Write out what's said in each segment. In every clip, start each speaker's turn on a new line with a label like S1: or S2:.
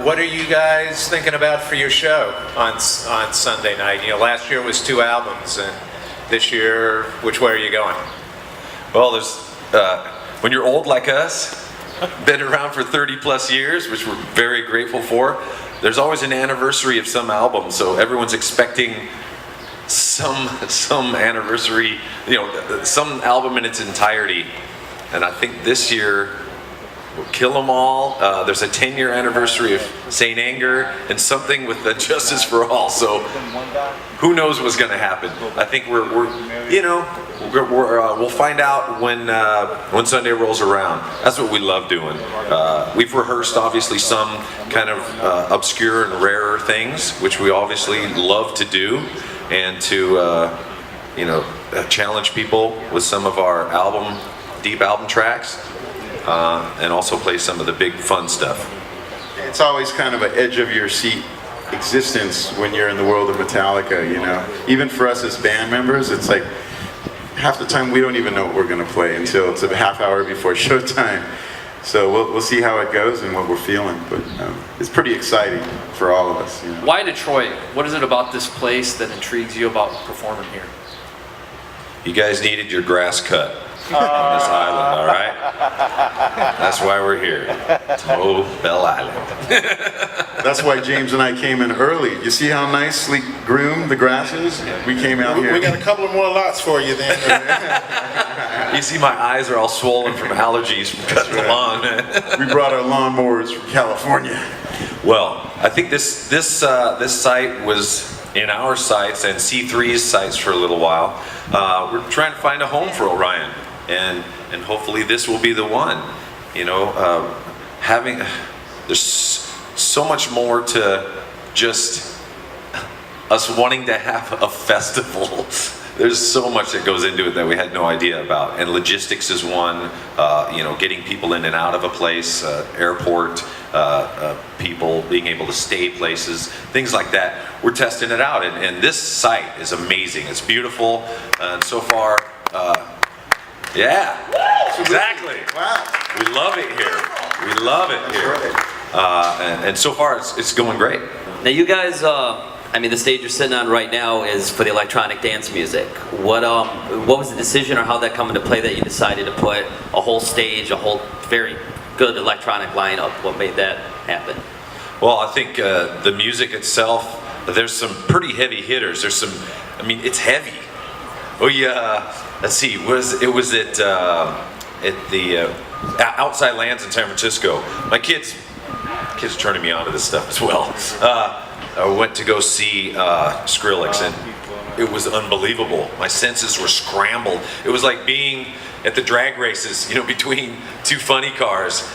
S1: What are you guys thinking about for your show on Sunday night? You know, last year was 2 albums, and this year, which way are you going?
S2: Well, there's when you're old like us, been around for 30 plus years, which we're very grateful for, there's always an anniversary of some album, so everyone's expecting some anniversary, you know, some album in its entirety. And I think this year we'll Kill 'Em All. There's a 10-year anniversary of Saint Anger, and something with the Justice for All. So who knows what's going to happen? I think we'll find out when Sunday rolls around. That's what we love doing. We've rehearsed obviously some kind of obscure and rarer things, which we obviously love to do, and to challenge people with some of our deep album tracks, and also play some of the big fun stuff.
S3: It's always kind of an edge of your seat existence when you're in the world of Metallica, you know. Even for us as band members, it's like half the time we don't even know what we're going to play until it's a half hour before showtime. So we'll see how it goes and what we're feeling, but it's pretty exciting for all of us. You know?
S4: Why Detroit? What is it about this place that intrigues you about performing here?
S2: You guys needed your grass cut on this island, all right? That's why we're here. Belle Isle.
S3: That's why James and I came in early. You see how nicely groomed the grass is? We came out here.
S5: We got a couple of more lots for you then.
S2: You see my eyes are all swollen from allergies from cutting the lawn.
S3: We brought our lawnmowers from California.
S2: Well, I think this site was in our sights and C3's sights for a little while. We're trying to find a home for Orion, and hopefully this will be the one. You know, there's so much more to just us wanting to have a festival. There's so much that goes into it that we had no idea about, and logistics is one. Getting people in and out of a place, airport, people being able to stay places, things like that. We're testing it out, and this site is amazing. It's beautiful, and so far, yeah, exactly.
S3: Wow,
S2: we love it here. We love it here, and so far it's going great.
S6: Now you guys. The stage you're sitting on right now is for the electronic dance music. What was the decision, or how that come into play that you decided to put a whole stage, a whole very good electronic lineup? What made that happen?
S2: Well, I think the music itself, there's some pretty heavy hitters. There's some, it's heavy. Oh yeah, let's see, it was at the Outside Lands in San Francisco. My kids are turning me on to this stuff as well. I went to go see Skrillex, and it was unbelievable. My senses were scrambled. It was like being at the drag races, between two funny cars.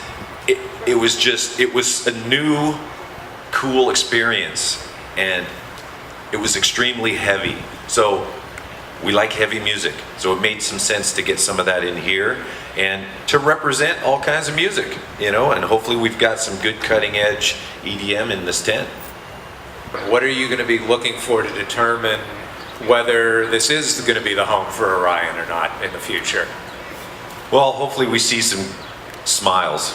S2: It was a new, cool experience, and it was extremely heavy. So we like heavy music, so it made some sense to get some of that in here and to represent all kinds of music, and hopefully we've got some good cutting edge EDM in this tent.
S1: What are you going to be looking for to determine whether this is going to be the home for Orion or not in the future?
S2: Well, hopefully we see some smiles.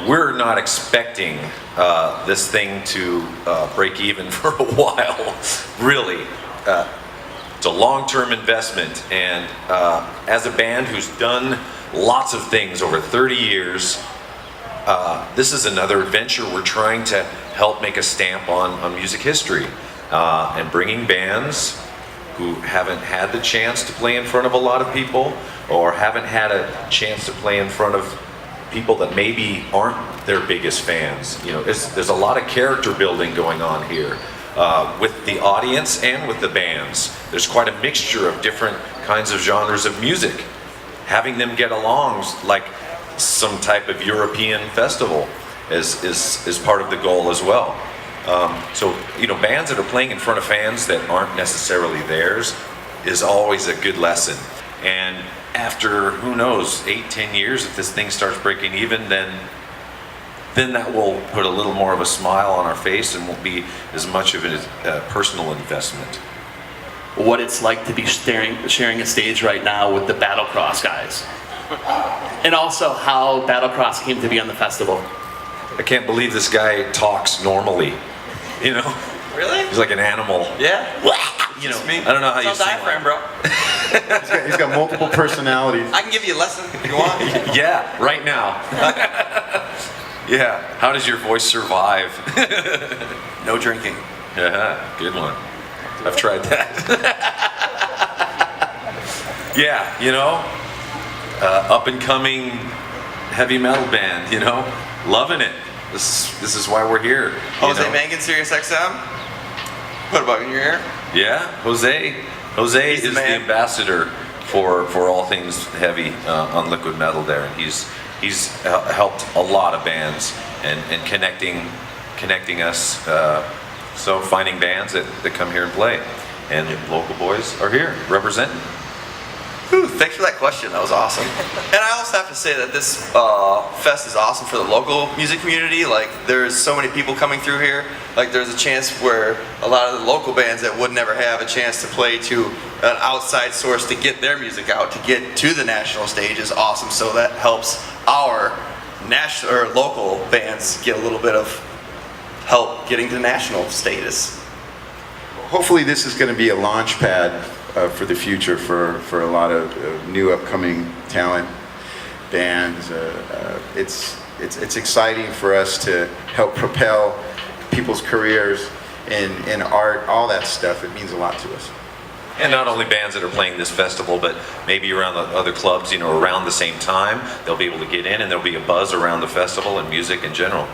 S2: We're not expecting this thing to break even for a while, really. It's a long-term investment, and as a band who's done lots of things over 30 years, this is another venture. We're trying to help make a stamp on music history, and bringing bands who haven't had the chance to play in front of a lot of people, or haven't had a chance to play in front of people that maybe aren't their biggest fans. There's a lot of character building going on here with the audience and with the bands. There's quite a mixture of different kinds of genres of music. Having them get along like some type of European festival is part of the goal as well. So bands that are playing in front of fans that aren't necessarily theirs is always a good lesson. And after, who knows, 8-10 years, if this thing starts breaking even, then that will put a little more of a smile on our face and won't be as much of a personal investment.
S7: What it's like to be sharing a stage right now with the Battlecross guys.
S4: And also how Battlecross came to be on the festival.
S2: I can't believe this guy talks normally. You know,
S7: Really?
S2: he's like an animal.
S7: Yeah.
S2: You know,
S7: Just me.
S2: I don't know how you
S7: It's all
S2: sing
S7: diaphragm,
S2: like-
S7: bro.
S3: He's got multiple personalities.
S7: I can give you a lesson if you want.
S2: Yeah, right now. Yeah. How does your voice survive?
S7: No drinking.
S2: Yeah, good one. I've tried that. Yeah, you know, up and coming heavy metal band. You know, loving it. This is why we're here. you
S7: Jose
S2: know?
S7: Mangan, Sirius XM. Put a bug in your ear.
S2: Yeah, Jose. Jose
S7: He's the
S2: is the
S7: man.
S2: ambassador for all things heavy on liquid metal there, and he's helped a lot of bands and connecting us. So finding bands that come here and play, and the local boys are here representing.
S7: Whew, thanks for that question. That was awesome. And I also have to say that this fest is awesome for the local music community. Like, there's so many people coming through here. Like, there's a chance where a lot of the local bands that would never have a chance to play to an outside source to get their music out, to get to the national stage is awesome. So that helps our national or local bands get a little bit of help getting to national status.
S3: Hopefully this is going to be a launch pad for the future for a lot of new upcoming talent bands. It's exciting for us to help propel people's careers in art, all that stuff. It means a lot to us.
S2: And not only bands that are playing this festival, but maybe around the other clubs, you know, around the same time, they'll be able to get in and there'll be a buzz around the festival and music in general.